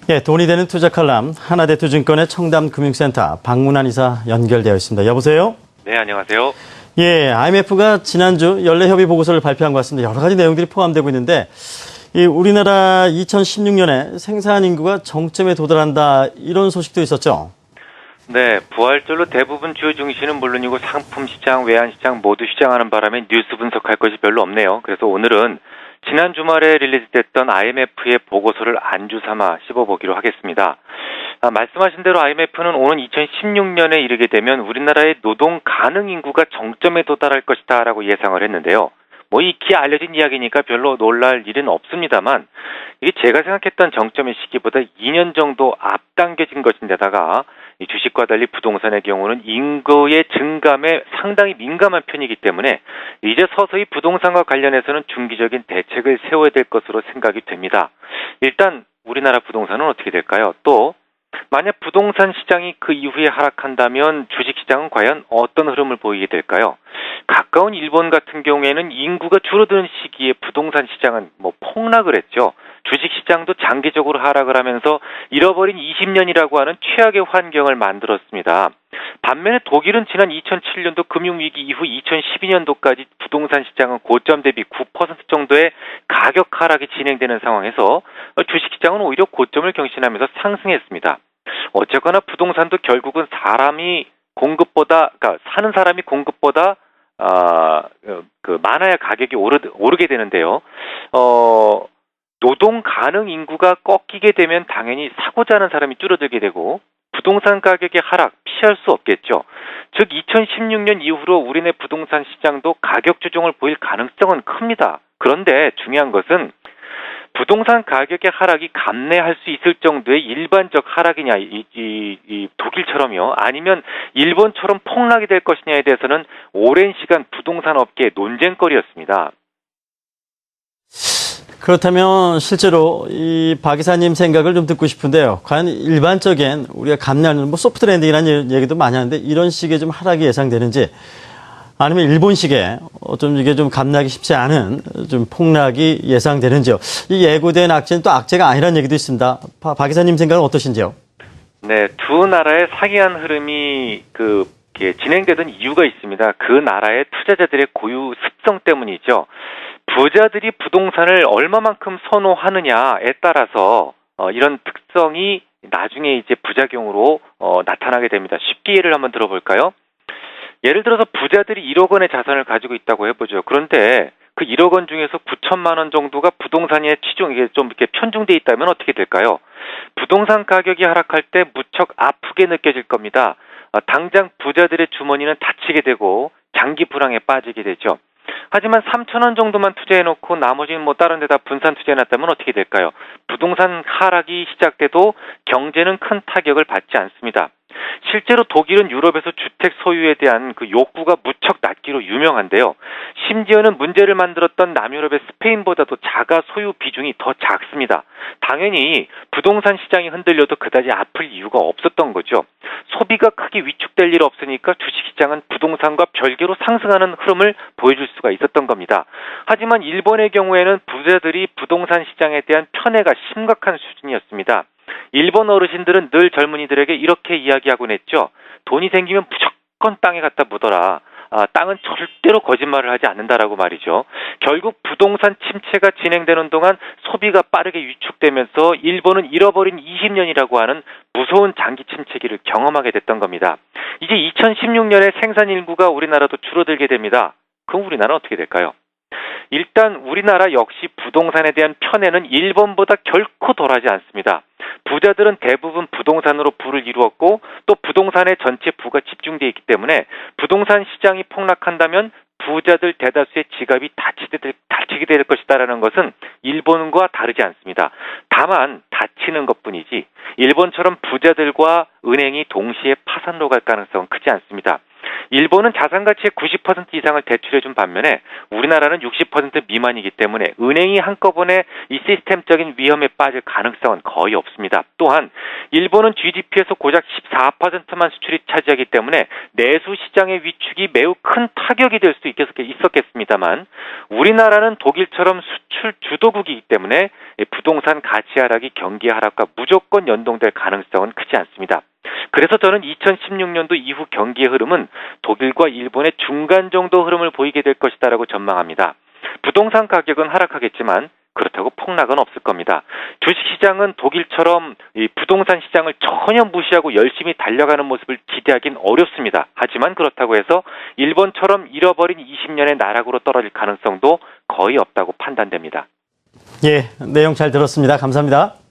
예, 돈이 되는 투자 칼럼 하나대투증권의 청담금융센터 박문환 이사 연결되어 있습니다. 여보세요? 네, 안녕하세요. 예, IMF가 지난주 연례협의 보고서를 발표한 것 같습니다. 여러 가지 내용들이 포함되고 있는데 우리나라 2016년에 생산 인구가 정점에 도달한다 이런 소식도 있었죠? 네, 부활절로 대부분 주요 증시는 물론이고 상품 시장, 외환 시장 모두 시장하는 바람에 뉴스 분석할 것이 별로 없네요. 그래서 오늘은 지난 주말에 릴리즈됐던 IMF의 보고서를 안주 삼아 씹어보기로 하겠습니다. 말씀하신 대로 IMF는 오는 2016년에 이르게 되면 우리나라의 노동 가능 인구가 정점에 도달할 것이다 라고 예상을 했는데요. 익히 알려진 이야기니까 별로 놀랄 일은 없습니다만 이게 제가 생각했던 정점의 시기보다 2년 정도 앞당겨진 것인데다가 이 주식과 달리 부동산의 경우는 인구의 증감에 상당히 민감한 편이기 때문에 이제 서서히 부동산과 관련해서는 중기적인 대책을 세워야 될 것으로 생각이 됩니다. 일단 우리나라 부동산은 어떻게 될까요? 또 만약 부동산 시장이 그 이후에 하락한다면 주식시장은 과연 어떤 흐름을 보이게 될까요? 가까운 일본 같은 경우에는 인구가 줄어드는 시기에 부동산 시장은 폭락을 했죠. 주식시장도 장기적으로 하락을 하면서 잃어버린 20년이라고 하는 최악의 환경을 만들었습니다. 반면에 독일은 지난 2007년도 금융위기 이후 2012년도까지 부동산 시장은 고점 대비 9% 정도의 가격 하락이 진행되는 상황에서 주식시장은 오히려 고점을 경신하면서 상승했습니다. 어쨌거나 부동산도 결국은 사람이 공급보다, 그러니까 사는 사람이 공급보다 많아야 가격이 오르게 되는데요. 노동 가능 인구가 꺾이게 되면 당연히 사고자 하는 사람이 줄어들게 되고 부동산 가격의 하락 피할 수 없겠죠. 즉 2016년 이후로 우리네 부동산 시장도 가격 조정을 보일 가능성은 큽니다. 그런데 중요한 것은 부동산 가격의 하락이 감내할 수 있을 정도의 일반적 하락이냐, 이 독일처럼요, 아니면 일본처럼 폭락이 될 것이냐에 대해서는 오랜 시간 부동산 업계의 논쟁거리였습니다. 그렇다면 실제로 이 박 이사님 생각을 좀 듣고 싶은데요. 과연 일반적인 우리가 감내하는 소프트 랜딩이라는 얘기도 많이 하는데 이런 식의 좀 하락이 예상되는지 아니면 일본식의 좀 이게 좀 감내하기 쉽지 않은 좀 폭락이 예상되는지요. 이 예고된 악재는 또 악재가 아니라는 얘기도 있습니다. 박 이사님 생각은 어떠신지요? 네, 두 나라의 상이한 흐름이 진행되던 이유가 있습니다. 그 나라의 투자자들의 고유 습성 때문이죠. 부자들이 부동산을 얼마만큼 선호하느냐에 따라서 이런 특성이 나중에 이제 부작용으로 나타나게 됩니다. 쉽게 예를 한번 들어볼까요? 예를 들어서 부자들이 1억 원의 자산을 가지고 있다고 해보죠. 그런데 그 1억 원 중에서 9천만 원 정도가 부동산에 이게 좀 이렇게 편중돼 있다면 어떻게 될까요? 부동산 가격이 하락할 때 무척 아프게 느껴질 겁니다. 당장 부자들의 주머니는 다치게 되고 장기 불황에 빠지게 되죠. 하지만 3천 원 정도만 투자해놓고 나머지는 다른 데다 분산 투자해놨다면 어떻게 될까요? 부동산 하락이 시작돼도 경제는 큰 타격을 받지 않습니다. 실제로 독일은 유럽에서 주택 소유에 대한 그 욕구가 무척 낮기로 유명한데요. 심지어는 문제를 만들었던 남유럽의 스페인보다도 자가 소유 비중이 더 작습니다. 당연히 부동산 시장이 흔들려도 그다지 아플 이유가 없었던 거죠. 소비가 크게 위축될 일 없으니까 주식시장은 부동산과 별개로 상승하는 흐름을 보여줄 수가 있었던 겁니다. 하지만 일본의 경우에는 부자들이 부동산 시장에 대한 편애가 심각한 수준이었습니다. 일본 어르신들은 늘 젊은이들에게 이렇게 이야기하곤 했죠. 돈이 생기면 무조건 땅에 갖다 묻어라. 땅은 절대로 거짓말을 하지 않는다라고 말이죠. 결국 부동산 침체가 진행되는 동안 소비가 빠르게 위축되면서 일본은 잃어버린 20년이라고 하는 무서운 장기 침체기를 경험하게 됐던 겁니다. 이제 2016년에 생산 인구가 우리나라도 줄어들게 됩니다. 그럼 우리나라는 어떻게 될까요? 일단 우리나라 역시 부동산에 대한 편애는 일본보다 결코 덜하지 않습니다. 부자들은 대부분 부동산으로 부를 이루었고 또 부동산에 전체 부가 집중되어 있기 때문에 부동산 시장이 폭락한다면 부자들 대다수의 지갑이 다치게 될 것이다라는 것은 일본과 다르지 않습니다. 다만 다치는 것뿐이지 일본처럼 부자들과 은행이 동시에 파산으로 갈 가능성은 크지 않습니다. 일본은 자산가치의 90% 이상을 대출해준 반면에 우리나라는 60% 미만이기 때문에 은행이 한꺼번에 이 시스템적인 위험에 빠질 가능성은 거의 없습니다. 또한 일본은 GDP에서 고작 14%만 수출이 차지하기 때문에 내수 시장의 위축이 매우 큰 타격이 될 수 있었겠습니다만 우리나라는 독일처럼 수출 주도국이기 때문에 부동산 가치 하락이 경기 하락과 무조건 연동될 가능성은 크지 않습니다. 그래서 저는 2016년도 이후 경기의 흐름은 독일과 일본의 중간 정도 흐름을 보이게 될 것이다라고 전망합니다. 부동산 가격은 하락하겠지만 그렇다고 폭락은 없을 겁니다. 주식시장은 독일처럼 이 부동산 시장을 전혀 무시하고 열심히 달려가는 모습을 기대하긴 어렵습니다. 하지만 그렇다고 해서 일본처럼 잃어버린 20년의 나락으로 떨어질 가능성도 거의 없다고 판단됩니다. 예, 내용 잘 들었습니다. 감사합니다.